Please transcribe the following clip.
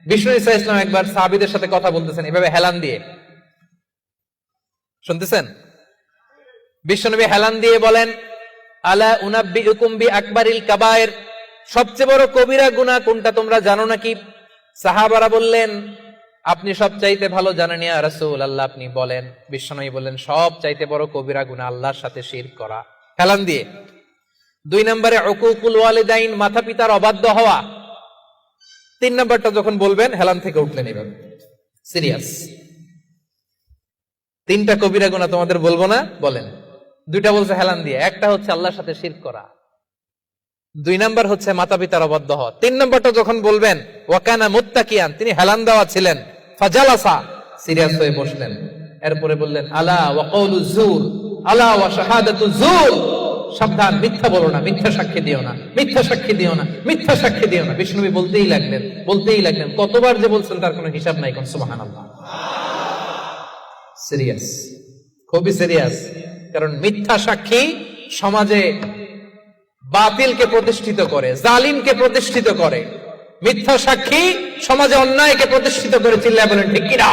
বিষ্ণু ঈসা ইসলাম একবার সাহাবীদের সাথে কথা বলতেছেন এভাবে হেলান দিয়ে, শুনতেছেন? বিশ্বনবী হেলান দিয়ে বলেন, আলা উনাব্বিউকুম বিআকবারিল কাবায়ের, সবচেয়ে বড় কবিরা গুনাহ কোনটা তোমরা জানো নাকি? সাহাবারা বললেন, আপনি সবচাইতে ভালো জানেন ইয়া রাসূলুল্লাহ, আপনি বলেন। বিশ্বনবী বললেন, সবচাইতে বড় কবিরা গুনাহ আল্লাহর সাথে শিরক করা, হেলান দিয়ে। 2 নম্বরে উকুকুল ওয়ালিদাইন, মাতা পিতার অবাধ্য হওয়া। 3 নম্বরটা যখন বলবেন হেলান থেকে উঠলেন এভাবে, সিরিয়াস। 3টা কবিরা গুনাহ তোমাদের বলবো না, বলেন। 2টা বলছে হেলান দিয়ে, একটা হচ্ছে আল্লাহর সাথে শিরক করা, 2 নাম্বার হচ্ছে মাতা পিতার অবাধ্য হওয়া। 3 নম্বরটা যখন বলবেন, ওয়াকানা মুত্তাকিয়ান, তিনি হেলান দেওয়া ছিলেন, ফাজালাসা, সিরিয়াস হয়ে বসলেন। এরপরে বললেন, আলা ওয়া কওলু যুর, আলা ওয়া শাহাদাতু যুর, সাবধান, মিথ্যা বলো না, মিথ্যা সাক্ষী দিও না, মিথ্যা সাক্ষী দিও না, মিথ্যা সাক্ষী দিও না। বিষ্ণুবী বলতেই লাগলেন, বলতেই লাগলেন, কতবার যে বলছেন তার কোনো হিসাব নাই। কোন সুবহানাল্লাহ। সিরিয়াস, খুবই সিরিয়াস। কারণ মিথ্যা সাক্ষী সমাজে বাতিলকে প্রতিষ্ঠিত করে, জালিমকে প্রতিষ্ঠিত করে। মিথ্যা সাক্ষী সমাজে অন্যায়কে প্রতিষ্ঠিত করে। চিল্লায় বলেন ঠিক কিনা?